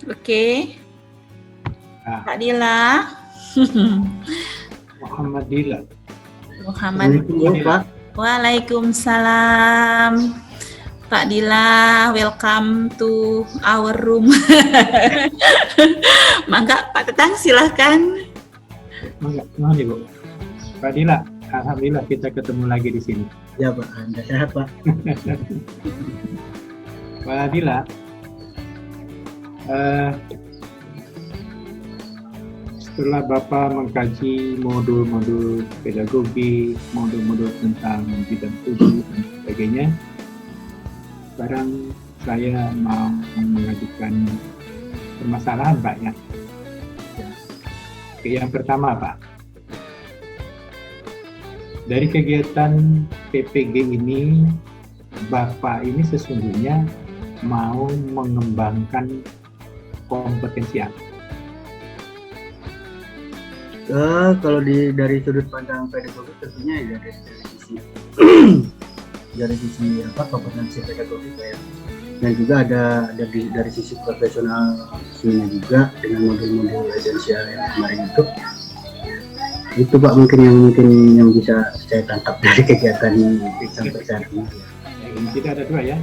Oke, Ah, Kak Dila. Muhammadillah. Muhammad. Assalamualaikum Pak. Waalaikumsalam. Pak Dila, welcome to our room. Mangga Pak Tetang silahkan. Mohon Ibu. Pak Dila, alhamdulillah kita ketemu lagi di sini. Ya Pak, Anda sehat Pak. Pak Dila, setelah Bapak mengkaji modul-modul pedagogi, modul-modul tentang bidang tubuh dan sebagainya, sekarang saya mau mengajukan permasalahan Pak ya. Oke, yang pertama Pak, dari kegiatan PPG ini, Bapak ini sesungguhnya mau mengembangkan kompetensi apa? Kalau dari sudut pandang pedagogi tentunya ya dari sisi kompetensi pedagogi Pak ya. Dan juga ada dari sisi profesional sini juga dengan modul-modul esensial yang kemarin itu Pak mungkin yang bisa saya tangkap dari kegiatan sampai saat ini. Kita ada dua ya,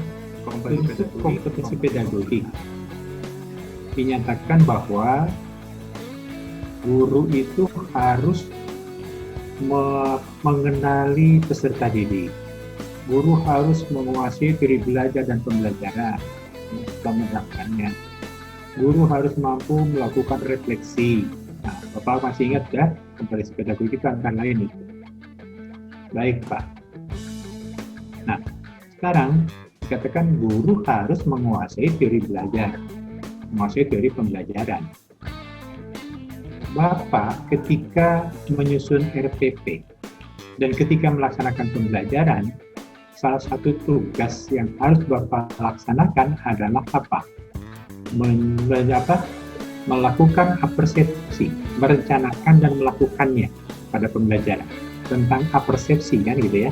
kompetensi pedagogi. Dinyatakan bahwa guru itu harus mengenali peserta didik. Guru harus menguasai teori belajar dan pembelajaran, menerapkannya. Guru harus mampu melakukan refleksi. Nah, Bapak masih ingat ya, kompetensi pedagogi itu antara lain itu. Baik Pak. Nah, sekarang dikatakan guru harus menguasai teori belajar, menguasai teori pembelajaran. Bapak ketika menyusun RPP dan ketika melaksanakan pembelajaran, salah satu tugas yang harus Bapak laksanakan adalah apa? Melakukan apersepsi, merencanakan dan melakukannya pada pembelajaran. Tentang apersepsi kan gitu ya.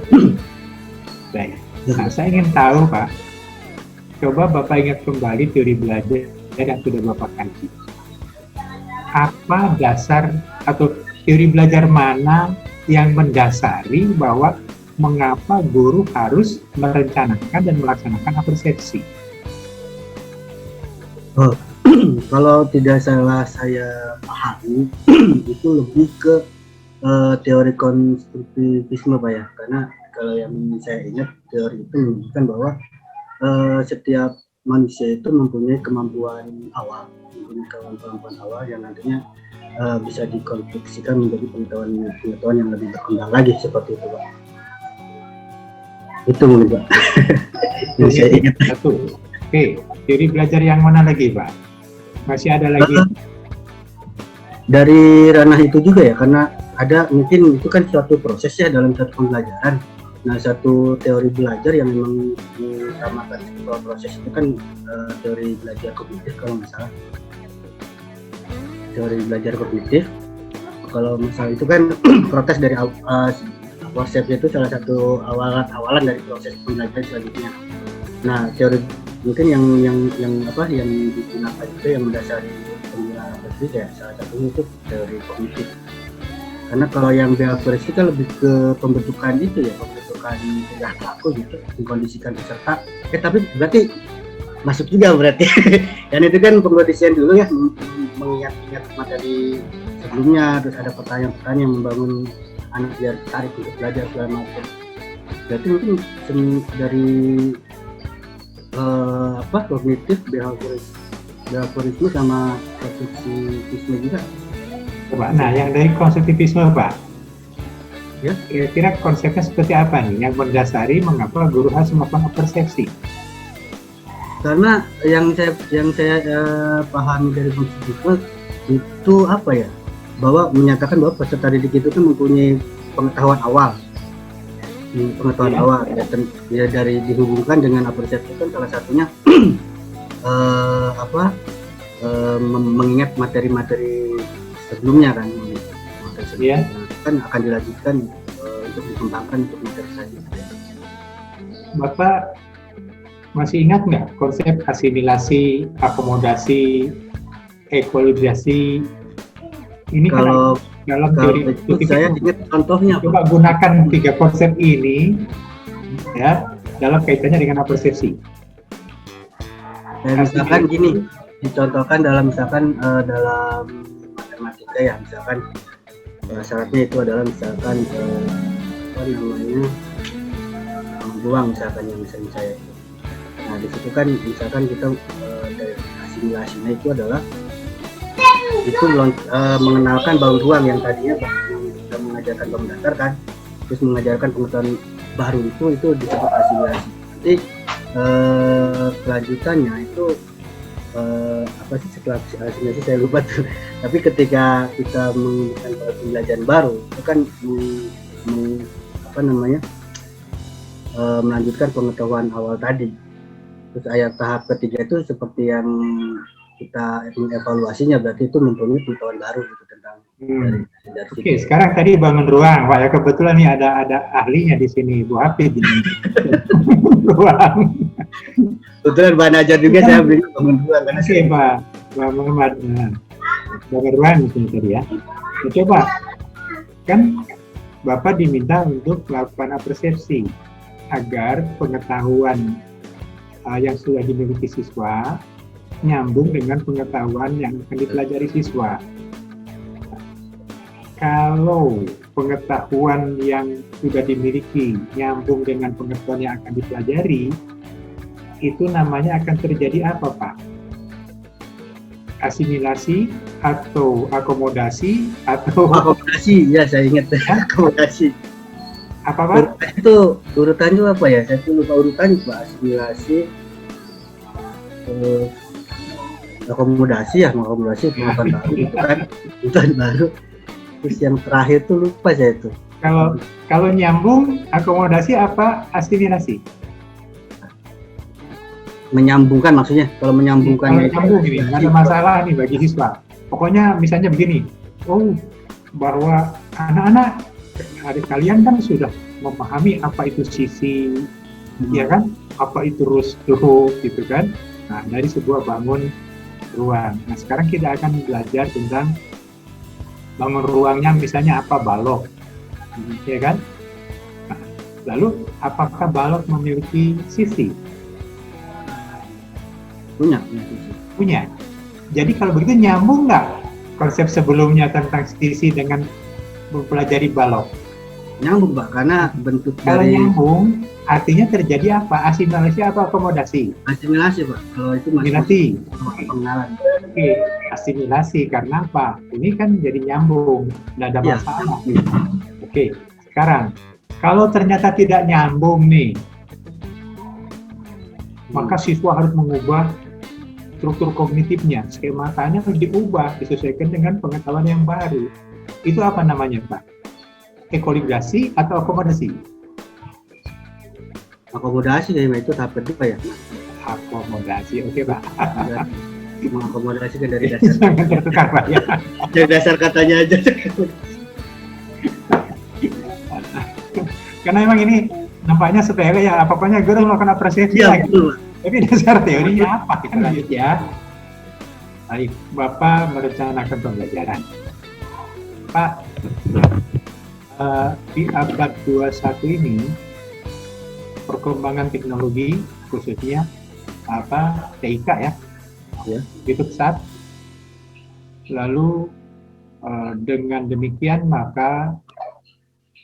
Baik. Nah, saya ingin tahu Pak, coba Bapak ingat kembali teori belajar yang sudah Bapak kaji. Apa dasar atau teori belajar mana yang mendasari bahwa mengapa guru harus merencanakan dan melaksanakan apersepsi? Kalau tidak salah saya pahami itu lebih ke teori konstruktivisme Pak ya, karena kalau yang saya ingat teori itu menunjukkan bahwa setiap manusia itu mempunyai kemampuan awal yang nantinya bisa dikonstruksikan menjadi pengetahuan yang lebih berkembang lagi seperti itu Pak. Itu mungkin Pak. Yang saya ingat. Satu. Oke, teori belajar yang mana lagi Pak? Masih ada lagi? Dari ranah itu juga ya, karena ada mungkin itu kan suatu proses ya dalam satu pembelajaran. Nah, satu teori belajar yang memang mengutamakan sebuah proses itu kan teori belajar kognitif kalau nggak salah. Teori belajar kognitif. Kalau misalnya itu kan proses dari konsepnya itu salah satu awalan dari proses pembelajaran selanjutnya. Nah, teori mungkin yang digunakan itu yang mendasari penggunaan berpikir ya, salah satunya itu teori kognitif. Karena kalau yang behavioris itu kan lebih ke pembentukan itu ya, pembentukan tingkah laku gitu, mengkondisikan peserta. Tapi berarti masuk juga berarti. Dan itu kan pengkondisian dulu ya, mengingat-ingat materi sebelumnya, terus ada pertanyaan-pertanyaan yang membangun anak biar tarik untuk belajar segala macam. Berarti mungkin dari kognitif, behaviorisme sama konstruktivisme juga. Pak, nah yang dari konstruktivisme Pak, ya kira-kira konsepnya seperti apa nih yang mendasari mengapa guru harus melakukan persepsi? Karena yang saya pahami dari konstruktivisme itu apa ya, bahwa menyatakan bahwa peserta didik itu kan mempunyai pengetahuan awal ya, dari dihubungkan dengan apersepsi kan salah satunya mengingat materi-materi sebelumnya kan, kan akan dilanjutkan untuk dikembangkan untuk materi selanjutnya. Bapak masih ingat nggak konsep asimilasi, akomodasi, ekolibrasi ini Kalau dalam kalau teori itu saya ingat contohnya Pak. coba gunakan 3 konsep ini ya dalam kaitannya dengan persepsi. Misalkan gini, dicontohkan dalam misalkan dalam matematika ya, misalkan syaratnya itu adalah misalkan apa namanya ruang misalkan yang misalnya saya itu. Nah di situ kan misalkan kita dari asimilasinya itu adalah itu mengenalkan bangun ruang yang tadinya kita mengajarkan bangun datar kan, terus mengajarkan pengetahuan baru itu disebut asimilasi. Nanti kelanjutannya itu apa sih setelah asimilasi saya lupa tuh. Tapi ketika kita menggunakan pembelajaran baru itu kan apa namanya melanjutkan pengetahuan awal tadi. Terus tahap ketiga itu seperti yang kita mengevaluasinya, berarti itu mempunyai pengetahuan baru gitu tentang dari Oke, sekarang tadi bangun ruang, Pak ya, kebetulan nih ada ahlinya di sini, Bu Hafid ini. Ruang. Kebetulan bahan ajar juga saya beli bangun ruang karena Oke, Pak Muhammad. Nah, bangun ruang misalnya tadi ya. Nah, coba kan Bapak diminta untuk melakukan persepsi agar pengetahuan yang sudah dimiliki siswa nyambung dengan pengetahuan yang akan dipelajari siswa. Kalau pengetahuan yang sudah dimiliki nyambung dengan pengetahuan yang akan dipelajari, itu namanya akan terjadi apa, Pak? Asimilasi atau akomodasi atau akomodasi, ya saya ingat akomodasi. Apa, Pak? Itu urutannya apa ya? Saya lupa urutannya, Pak. Asimilasi, akomodasi pengetahuan baru itu kan pengetahuan baru. Terus yang terakhir tuh lupa saya tuh. Kalau nyambung akomodasi apa asimilasi? Menyambungkan maksudnya. Kalau menyambungkannya nyambung ini nggak ada masalah nih bagi siswa. Pokoknya misalnya begini, bahwa anak-anak adik kalian kan sudah memahami apa itu sisi, ya kan? Apa itu rustuh gitu kan? Nah, dari sebuah bangun ruang. Nah, sekarang kita akan belajar tentang bangun ruangnya, misalnya apa balok, ya kan? Nah, lalu apakah balok memiliki sisi? Punya. Jadi kalau begitu nyambung nggak konsep sebelumnya tentang sisi dengan mempelajari balok? Nyambung, Pak, karena bentuk Kalau dari nyambung artinya terjadi apa? Asimilasi atau akomodasi? asimilasi, Pak. Kalau itu Asimilasi. pengenalan. Oke, asimilasi karena apa? Ini kan jadi nyambung, nggak ada Ya. masalah. Oke, sekarang kalau ternyata tidak nyambung nih, maka siswa harus mengubah struktur kognitifnya, skemanya harus diubah, disesuaikan dengan pengetahuan yang baru. Itu apa namanya, Pak? Ekolibrasi atau akomodasi? Akomodasi kayaknya itu tahap kedua ya. Akomodasi, oke, Pak. Mengakomodasikan dari dasar. Jangan tertukar, Pak ya. Dari dasar katanya aja. Karena emang ini nampaknya sepele ya, apa-apanya guru melakukan apresiasi Iya, lagi. betul, Pak. Tapi dasar teorinya apa? Kita lanjut ya. Baik, Bapak merencanakan pembelajaran. Pak, di abad 21 ini perkembangan teknologi khususnya TIK ya, itu pesat. Lalu dengan demikian maka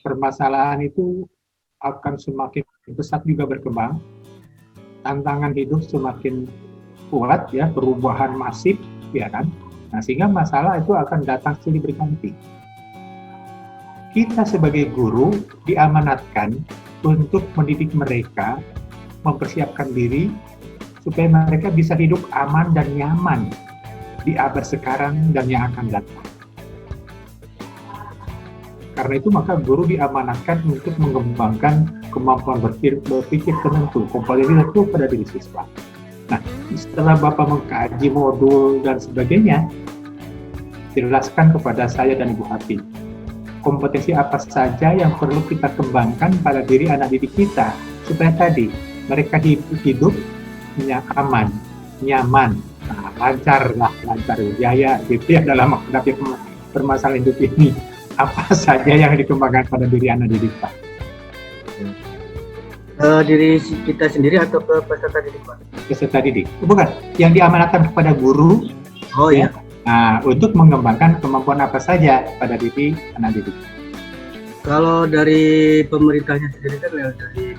permasalahan itu akan semakin pesat juga berkembang. Tantangan hidup semakin kuat ya, perubahan masif ya kan. Nah, sehingga masalah itu akan datang silih berganti. Kita sebagai guru diamanatkan untuk mendidik mereka, mempersiapkan diri supaya mereka bisa hidup aman dan nyaman di abad sekarang dan yang akan datang. Karena itu maka guru diamanatkan untuk mengembangkan kemampuan berpikir tertentu, kompetensi tertentu pada diri siswa. Nah, setelah Bapak mengkaji modul dan sebagainya, jelaskan kepada saya dan Ibu Hafid, kompetensi apa saja yang perlu kita kembangkan pada diri anak didik kita, supaya tadi mereka hidup aman, nyaman. Nah, lancar jaya gitu ya dalam menghadapi permasalahan hidup ini. Apa saja yang dikembangkan pada diri anak didik Pak? Diri kita sendiri atau ke peserta didik Pak? Peserta didik, bukan, yang diamanatkan kepada guru. Oh ya. Nah, untuk mengembangkan kemampuan apa saja pada diri anak didik. Kalau dari pemerintahnya sendiri kan dari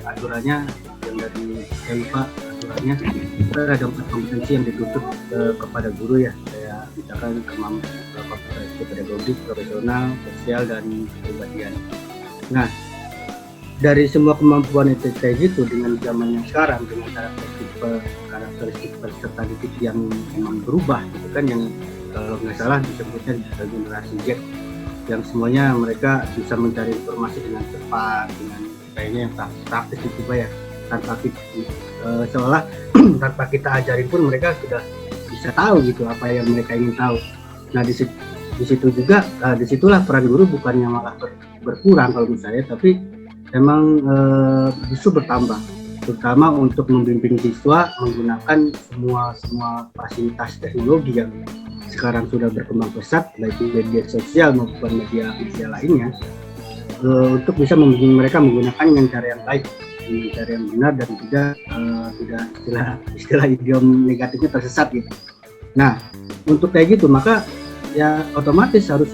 aturannya yang dari EIPA aturannya kita ada 4 kompetensi yang dituntut kepada guru ya, kayak misalkan kompetensi pedagogik, profesional, sosial, dan kepribadian. Nah, dari semua kemampuan itu kayak gitu dengan zaman yang sekarang dengan karakteristik peserta didik yang memang berubah gitu kan, yang kalau nggak salah disebutnya generasi Z, yang semuanya mereka bisa mencari informasi dengan cepat, dengan kayaknya yang praktis gitu Pak ya, tanpa kita seolah tanpa kita ajarin pun mereka sudah bisa tahu gitu apa yang mereka ingin tahu. Nah di situ juga disitulah peran guru bukannya malah berkurang kalau menurut saya, tapi memang justru bertambah, terutama untuk membimbing siswa menggunakan semua fasilitas teknologi yang sekarang sudah berkembang pesat, baik di media sosial maupun media lainnya, untuk bisa membimbing mereka menggunakan dengan cara yang baik, dengan cara yang benar, dan tidak istilah idiom negatifnya tersesat gitu. Nah, untuk kayak gitu maka ya otomatis harus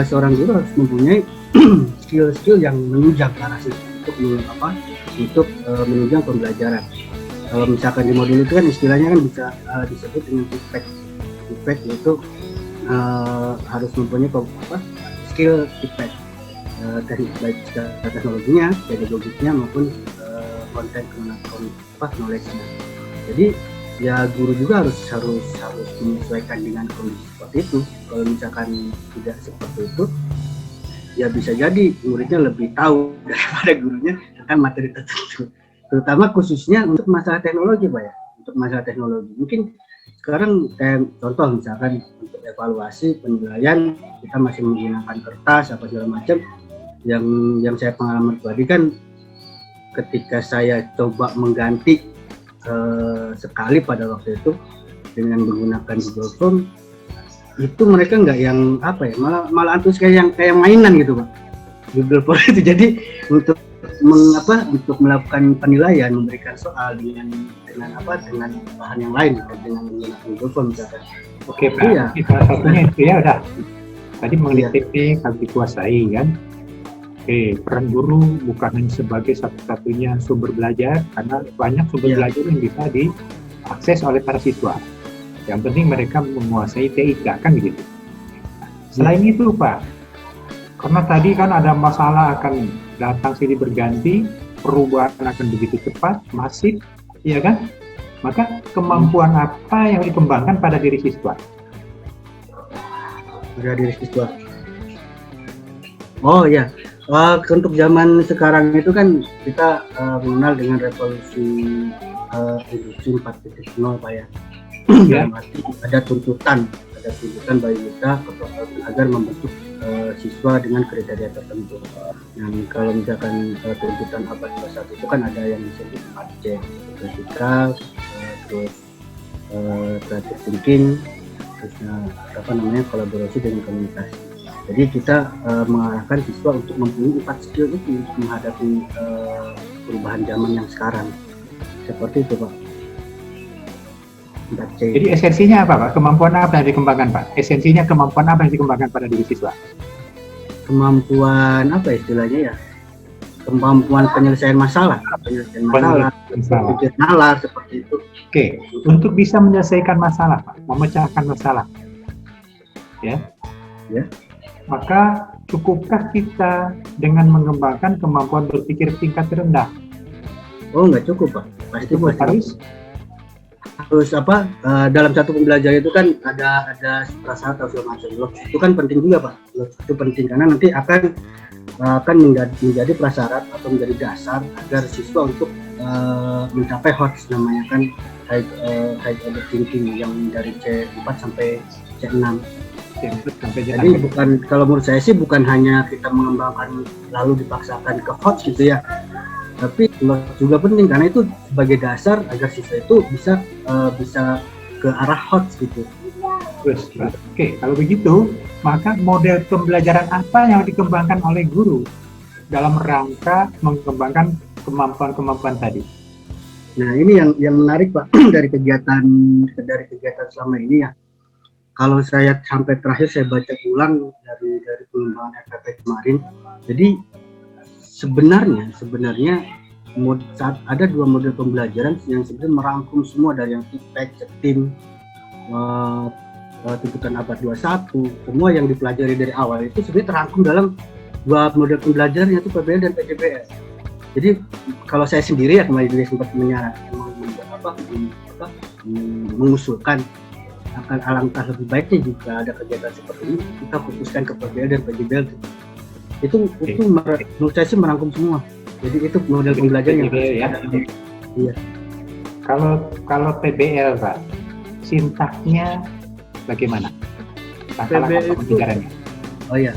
seorang guru harus mempunyai skill-skill yang menunjang ke arah situ untuk menunjang pembelajaran. Kalau misalkan di modul itu kan istilahnya kan bisa disebut dengan feedback, yaitu harus mempunyai skill feedback dari baik teknologinya, pedagogiknya maupun konten knowledge-nya. Jadi ya guru juga harus menyesuaikan dengan kondisi seperti itu. Kalau misalkan tidak seperti itu, ya bisa jadi muridnya lebih tahu daripada gurunya tentang materi tertentu, terutama khususnya untuk masalah teknologi Pak ya. Untuk masalah teknologi mungkin sekarang kayak contoh misalkan untuk evaluasi penilaian kita masih menggunakan kertas apa segala macam. Yang saya pengalaman pribadi kan ketika saya coba mengganti sekali pada waktu itu dengan menggunakan Google Form, itu mereka nggak yang malah antusias kayak mainan gitu Pak, Google Form itu. Jadi untuk melakukan penilaian, memberikan soal dengan bahan yang lain, dengan menggunakan Google Form misalkan. Oke Pak, ya. Salah satunya itu ya udah tadi mengenai TP kalau dikuasai kan. Oke, peran guru bukan hanya sebagai satu-satunya sumber belajar, karena banyak sumber belajar yang bisa diakses oleh para siswa. Yang penting mereka menguasai TIK kan begitu. Selain itu Pak, karena tadi kan ada masalah akan datang silih berganti, perubahan akan begitu cepat, masif, iya kan? Maka kemampuan apa yang dikembangkan pada diri siswa? Pada diri siswa. Oh ya, untuk zaman sekarang itu kan kita mengenal dengan revolusi industri 4.0 Pak ya. Ada tuntutan bagi kita agar membentuk siswa dengan kriteria tertentu. Yang kalau misalkan tuntutan abad 21 itu kan ada yang disebut 4C, kritikal, terus creative thinking, terus kolaborasi dengan komunikasi. Jadi kita mengarahkan siswa untuk mempunyai 4 skill itu untuk menghadapi perubahan zaman yang sekarang. Seperti itu Pak. 4C. Jadi esensinya apa Pak? Kemampuan apa yang dikembangkan Pak? Esensinya kemampuan apa yang dikembangkan pada diri siswa? Kemampuan apa istilahnya ya? Kemampuan penyelesaian masalah, berpikir nalar seperti itu. Oke, untuk bisa menyelesaikan masalah Pak, memecahkan masalah, ya. Maka cukupkah kita dengan mengembangkan kemampuan berpikir tingkat rendah? Oh, nggak cukup Pak. Pasti harus dalam satu pembelajaran itu kan ada prasyarat atau segala macam. Itu kan penting juga Pak. Itu penting karena nanti akan menjadi prasyarat atau menjadi dasar agar siswa untuk mencapai HOTS, namanya kan high order thinking, yang dari C4 sampai C6. Jadi kalau menurut saya sih bukan hanya kita mengembangkan lalu dipaksakan ke HOTS gitu ya, tapi juga penting karena itu sebagai dasar agar siswa itu bisa ke arah HOTS gitu. Terus, oke, kalau begitu, maka model pembelajaran apa yang dikembangkan oleh guru dalam rangka mengembangkan kemampuan-kemampuan tadi? Nah, ini yang menarik Pak dari kegiatan selama ini ya. Kalau saya sampai terakhir saya baca ulang dari pengembangan FPP kemarin. Jadi sebenarnya saat ada dua model pembelajaran yang sebenarnya merangkum semua dari yang TIPEK, CETIM, tuntutan abad 21, semua yang dipelajari dari awal itu sebenarnya terangkum dalam dua model pembelajaran yaitu PBL dan PJBL. Jadi kalau saya sendiri ya kemarin juga sempat mengusulkan akan alangkah lebih baiknya jika ada kegiatan seperti ini kita fokuskan ke PBL dan PJBL. Itu menurut saya sih merangkum semua. Jadi itu model pembelajaran yang ya. Iya. Kalau PBL Pak, sintaksnya bagaimana? PBL itu, pembelajarannya? oh ya,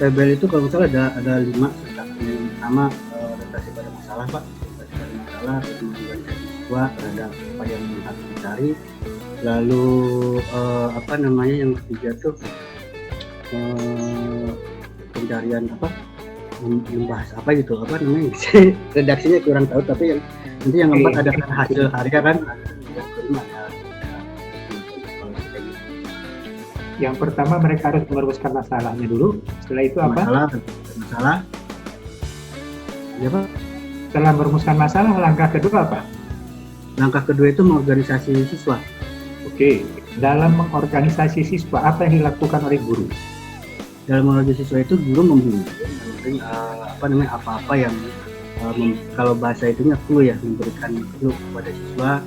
PBL itu kalau misalnya ada 5 sintaks. Yang pertama orientasi pada masalah Pak, orientasi pada masalah, kemudian siswa terhadap apa yang harus dicari. Lalu yang ketiga tuh pencarian membahas apa gitu, redaksinya kurang tahu, tapi yang keempat ada hasil karya kan. Yang pertama mereka harus merumuskan masalahnya dulu. Setelah itu apa? Masalah. Ya Pak. Setelah merumuskan masalah, langkah kedua apa? Langkah kedua itu mengorganisasi siswa. Oke. Dalam mengorganisasi siswa, apa yang dilakukan oleh guru? Dalam mengorganisasi siswa itu guru membimbing apa-apa yang kalau bahasa itunya clue ya, memberikan clue kepada siswa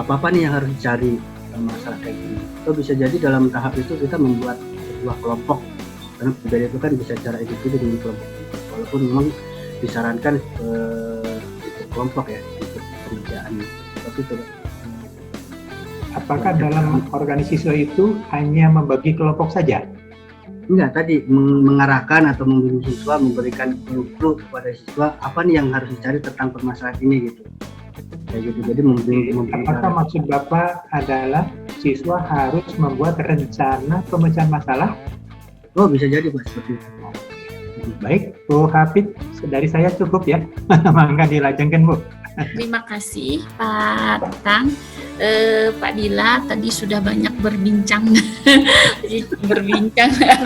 apa-apa nih yang harus dicari dalam masalah kayak gini. Atau bisa jadi dalam tahap itu kita membuat sebuah kelompok, karena PBL itu kan bisa secara individu dengan kelompok, walaupun memang disarankan untuk kelompok ya untuk pekerjaan. Tapi itu apakah dalam organisasi siswa itu hanya membagi kelompok saja? Enggak, tadi mengarahkan atau membimbing siswa, memberikan clue kepada siswa apa nih yang harus dicari tentang permasalahan ini gitu. Kayak gitu. Jadi membimbing. Apakah maksud Bapak adalah siswa harus membuat rencana pemecahan masalah? Oh, bisa jadi Pak seperti itu. Baik, Bu Hafid, dari saya cukup ya. Mangga dilanjutkan Bu. Terima kasih Pak Tatang. Pak Dila tadi sudah banyak berbincang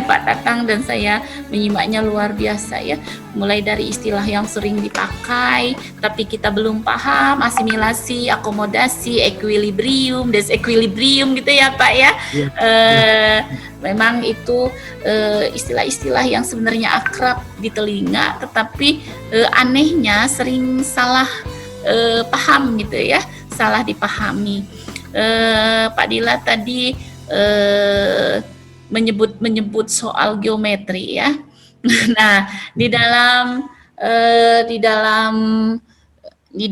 Pak Tatang, dan saya menyimaknya luar biasa ya. Mulai dari istilah yang sering dipakai tapi kita belum paham, asimilasi, akomodasi, equilibrium, desequilibrium gitu ya Pak ya. Memang itu istilah-istilah yang sebenarnya akrab di telinga, tetapi anehnya sering salah paham gitu ya, salah dipahami. Pak Dila tadi menyebut soal geometri ya. Nah, di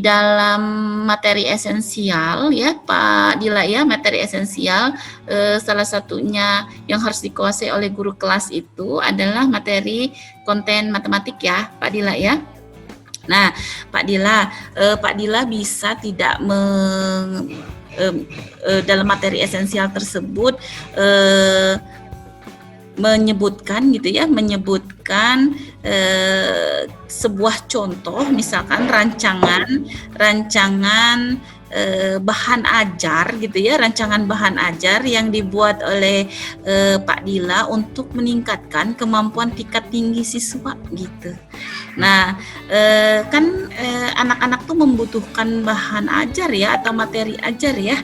dalam materi esensial ya Pak Dila ya, materi esensial salah satunya yang harus dikuasai oleh guru kelas itu adalah materi konten matematik ya Pak Dila ya. Nah, Pak Dila bisa tidak dalam materi esensial tersebut menyebutkan sebuah contoh, misalkan rancangan bahan ajar gitu ya, rancangan bahan ajar yang dibuat oleh Pak Dila untuk meningkatkan kemampuan tingkat tinggi siswa gitu. Nah, kan anak-anak tuh membutuhkan bahan ajar ya atau materi ajar ya.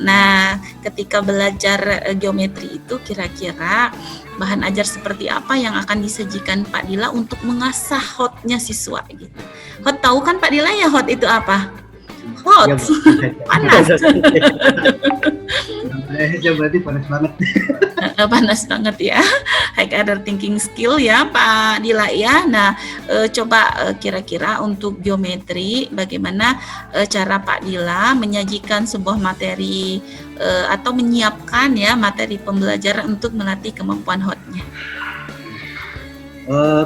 Nah, ketika belajar geometri itu kira-kira bahan ajar seperti apa yang akan disajikan Pak Dila untuk mengasah hotnya siswa gitu. Hot tahu kan Pak Dila ya, hot itu apa? Hot, ya, panas. Berarti panas banget. Panas banget ya. High order thinking skill ya Pak Dila ya. Nah, coba kira-kira untuk geometri bagaimana cara Pak Dila menyajikan sebuah materi atau menyiapkan ya materi pembelajaran untuk melatih kemampuan hotnya.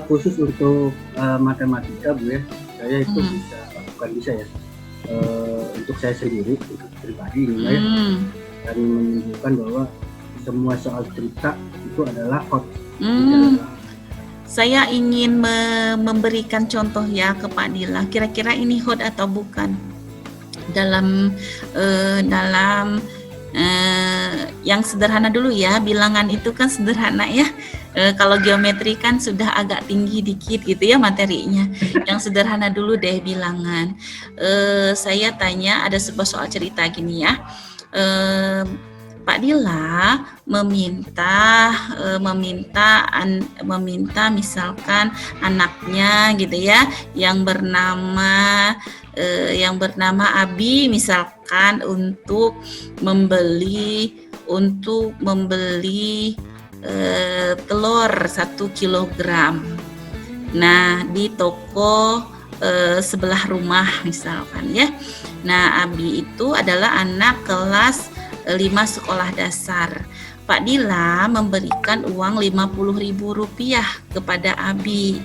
Khusus untuk matematika Bu ya, saya itu bukan bisa ya. Untuk saya sendiri, untuk pribadi ini ya. kami menunjukkan bahwa semua soal cerita itu adalah hoax. Saya ingin memberikan contoh ya ke Pak Dila. Kira-kira ini hoax atau bukan? Dalam yang sederhana dulu ya, bilangan itu kan sederhana ya. Kalau geometri kan sudah agak tinggi dikit gitu ya materinya. Yang sederhana dulu deh bilangan. Saya tanya, ada sebuah soal cerita gini ya. Pak Dila meminta misalkan anaknya gitu ya yang bernama Abi misalkan untuk membeli telur 1 kilogram. Nah, di toko sebelah rumah misalkan ya. Nah, Abi itu adalah anak kelas 5 sekolah dasar. Pak Dila memberikan uang Rp50.000 kepada Abi.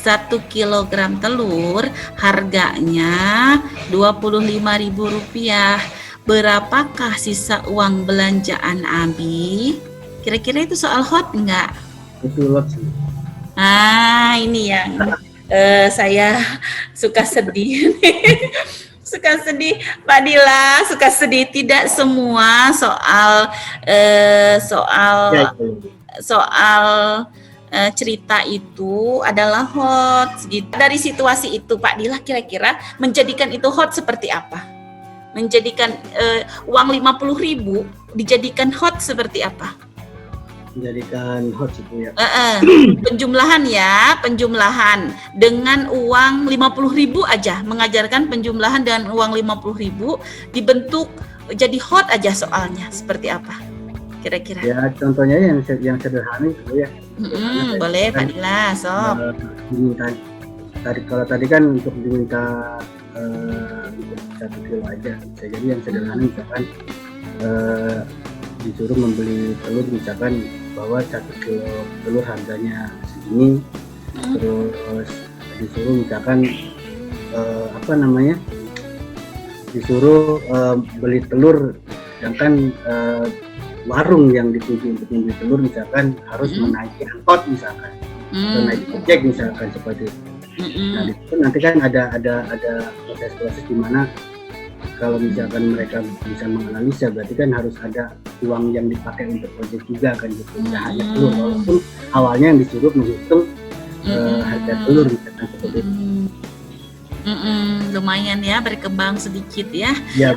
1 kilogram telur harganya Rp25.000. Berapakah sisa uang belanjaan Abi? Kira-kira itu soal hot enggak? Itu hoax. Ini yang saya suka sedih. Suka sedih, Pak Dila, suka sedih. Tidak semua soal cerita itu adalah hoax gitu. Dari situasi itu, Pak Dila kira-kira menjadikan itu hoax seperti apa? Menjadikan uang 50.000 dijadikan hoax seperti apa? Menjadikan hoax itu ya. Penjumlahan dengan uang 50.000 aja, mengajarkan penjumlahan dengan uang 50.000 dibentuk jadi hot aja soalnya, seperti apa kira-kira? Ya contohnya yang sederhana itu ya. Boleh Pak Dila, sok. Kalau tadi kan untuk diminta 1 kilo aja, bisa jadi yang sederhana misalkan disuruh membeli telur misalkan bahwa 1 kilo telur harganya segini, terus disuruh misalkan disuruh beli telur, sedangkan warung yang dituju untuk membeli telur misalkan harus menaiki angkot misalkan, atau naik ojek misalkan seperti itu. Nah itu nanti kan ada proses-proses di mana kalau misalkan mereka bisa menganalisa, berarti kan harus ada uang yang dipakai untuk proyek juga kan gitu. Tidak hanya telur, walaupun awalnya yang disuruh menghitung harga telur misalkan seperti itu. Lumayan ya, berkembang sedikit ya. Ya,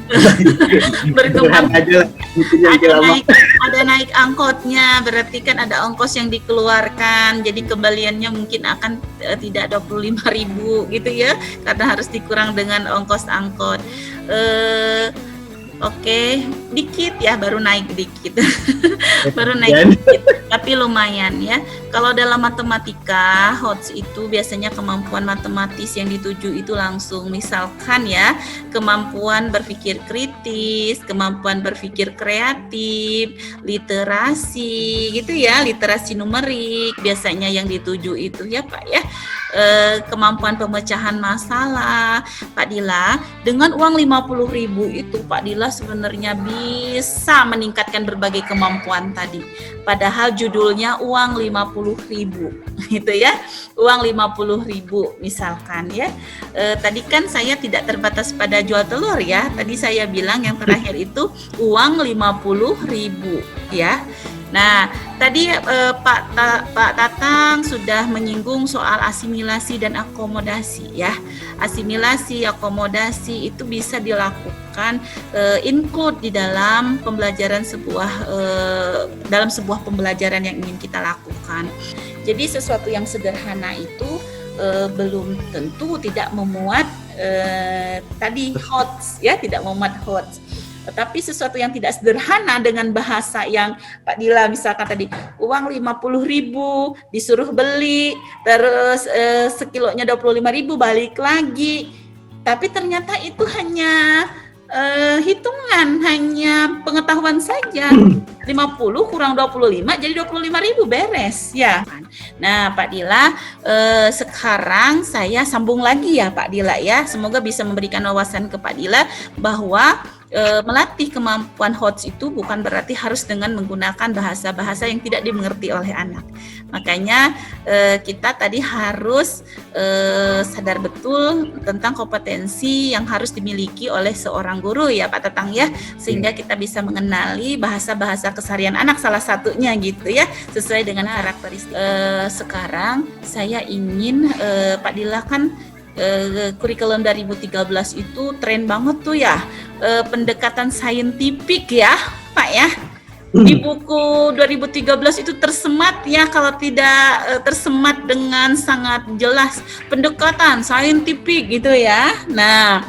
berkembang aja lah. Ada naik angkotnya, berarti kan ada ongkos yang dikeluarkan, jadi kembaliannya mungkin akan tidak 25.000 gitu ya, karena harus dikurang dengan ongkos angkot. Oke, dikit ya, baru naik dikit. Baru naik dikit, tapi lumayan ya. Kalau dalam matematika, HOTS itu biasanya kemampuan matematis yang dituju itu langsung. Misalkan ya, kemampuan berpikir kritis, kemampuan berpikir kreatif, literasi gitu ya, literasi numerik biasanya yang dituju itu ya Pak ya. Kemampuan pemecahan masalah. Pak Dila, dengan uang 50.000 itu Pak Dila sebenarnya bisa meningkatkan berbagai kemampuan tadi. Padahal judulnya uang 50.000 gitu ya. Uang 50.000 misalkan ya. Tadi kan saya tidak terbatas pada jual telur ya. Tadi saya bilang yang terakhir itu uang 50.000 ya. Nah, tadi Pak Tatang sudah menyinggung soal asimilasi dan akomodasi ya. Asimilasi, akomodasi itu bisa dilakukan include di dalam pembelajaran dalam sebuah pembelajaran yang ingin kita lakukan. Jadi sesuatu yang sederhana itu belum tentu tidak memuat tadi HOTS ya, tidak memuat HOTS. Tetapi sesuatu yang tidak sederhana dengan bahasa yang Pak Dila misalkan tadi uang 50.000 disuruh beli, terus sekilonya 25.000 balik lagi, tapi ternyata itu hanya hitungan, hanya pengetahuan saja. 50 kurang 25 jadi 25.000 beres ya. Nah Pak Dila, sekarang saya sambung lagi ya Pak Dila ya, semoga bisa memberikan wawasan ke Pak Dila bahwa melatih kemampuan HOTS itu bukan berarti harus dengan menggunakan bahasa-bahasa yang tidak dimengerti oleh anak. Makanya kita tadi harus sadar betul tentang kompetensi yang harus dimiliki oleh seorang guru ya Pak Tatang ya, sehingga kita bisa mengenali bahasa-bahasa keseharian anak salah satunya gitu ya, sesuai dengan karakteristik. Sekarang saya ingin Pak Dila kan kurikulum 2013 itu tren banget tuh ya, pendekatan saintifik ya Pak ya. Di buku 2013 itu tersemat ya, kalau tidak tersemat dengan sangat jelas pendekatan saintifik gitu ya. Nah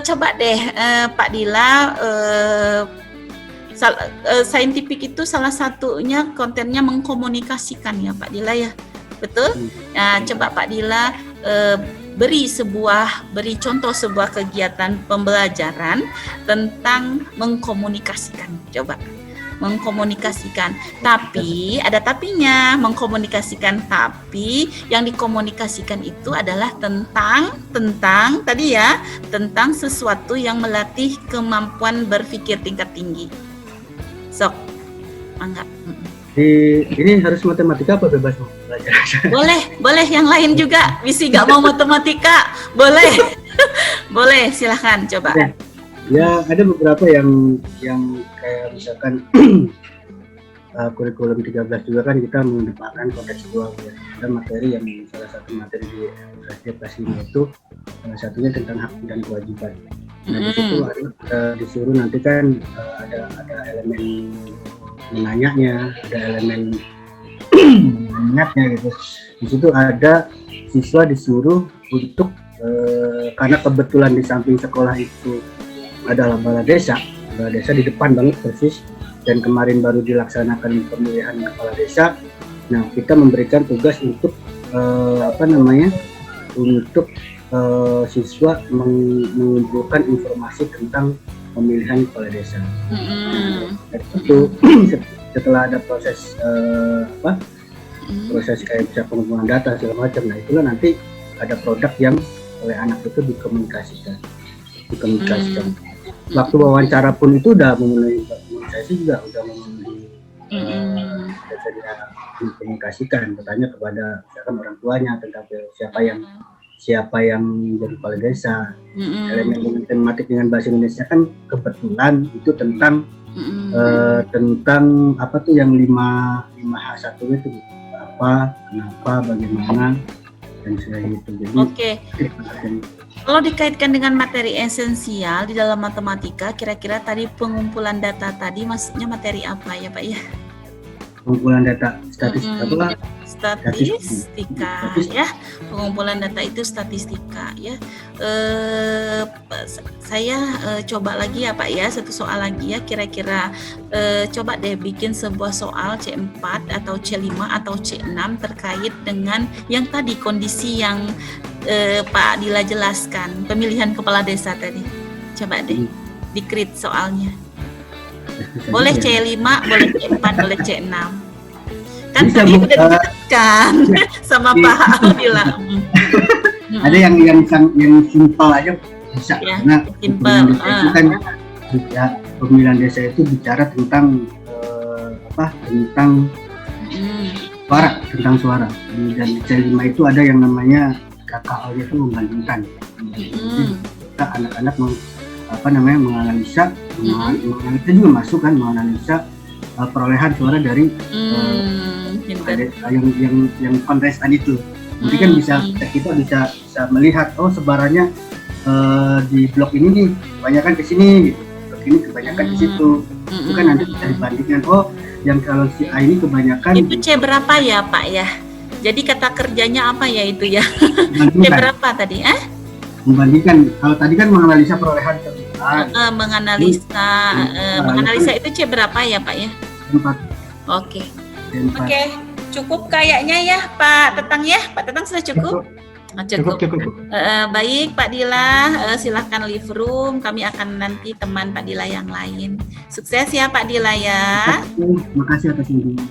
coba deh Pak Dila, saintifik itu salah satunya kontennya mengkomunikasikan ya Pak Dila ya, betul? Nah coba Pak Dila beri contoh sebuah kegiatan pembelajaran tentang mengkomunikasikan. Coba mengkomunikasikan, tapi ada tapinya, mengkomunikasikan, tapi yang dikomunikasikan itu adalah tentang tadi ya, tentang sesuatu yang melatih kemampuan berpikir tingkat tinggi. Sok, enggak. Ini harus matematika apa bebas belajar? Boleh yang lain juga. Visi nggak mau matematika, boleh. Boleh, silahkan coba. Ya, ada beberapa yang kayak misalkan kurikulum 13 juga kan kita mengedepankan kontekstual ya. Ada materi yang salah satu materi di kelas 5 itu salah satunya tentang hak dan kewajiban. Nah, di situ disuruh nanti kan ada elemen menanyanya, ada elemen mengingatnya gitu. Di situ ada siswa disuruh untuk karena kebetulan di samping sekolah itu adalah balai desa di depan banget persis, dan kemarin baru dilaksanakan pemilihan kepala desa. Nah, kita memberikan tugas untuk untuk siswa mengumpulkan informasi tentang pemilihan kepala desa. Dan itu setelah ada proses proses kayak bisa pengumpulan data segala macam, nah itulah nanti ada produk yang oleh anak itu dikomunikasikan. Waktu wawancara pun itu udah memenuhi, saya sih juga udah memenuhi bisa dia dikomunikasikan, bertanya kepada misalkan orang tuanya tentang siapa yang jadi kepala desa. Elemen tematik dengan bahasa Indonesia kan kebetulan itu tentang apa tuh yang 5H1 itu apa, kenapa, bagaimana, dan sebagainya itu. Jadi kalau dikaitkan dengan materi esensial di dalam matematika, kira-kira tadi pengumpulan data tadi maksudnya materi apa ya Pak ya? Pengumpulan data statistika ya, pengumpulan data itu statistika ya. Saya coba lagi ya Pak ya, satu soal lagi ya, kira-kira coba deh bikin sebuah soal C4 atau C5 atau C6 terkait dengan yang tadi kondisi yang Pak Dila jelaskan, pemilihan kepala desa tadi. Coba deh di-create soalnya. Boleh C5, boleh C4, boleh C6. Kan bisa, tadi udah dijelaskan sama Pak Dila. Ada yang simpel aja bisa, ya, karena simpel. Pemilihan desa itu bicara tentang tentang suara. Dan di C5 itu ada yang namanya KKO, itu membandingkan. Kita anak-anak menganalisa, menganalisa juga masuk kan, menganalisa perolehan suara dari yang kontestan itu. Nanti kan kita bisa melihat, oh sebarannya di blok ini nih kebanyakan ke sini gitu, blok ini kebanyakan di situ. Itu kan nanti bisa dibandingkan, oh yang kalau si A ini kebanyakan itu C berapa ya Pak ya? Jadi kata kerjanya apa ya itu ya? C berapa tadi? Membandingkan. Kalau tadi kan menganalisa perolehan kebutuhan. Menganalisa itu C berapa ya Pak ya? 4. Oke, cukup kayaknya ya Pak Tatang ya. Pak Tatang sudah cukup? Cukup. Baik Pak Dila, silahkan live room. Kami akan nanti teman Pak Dila yang lain. Sukses ya Pak Dila ya. Terima kasih atas undangan.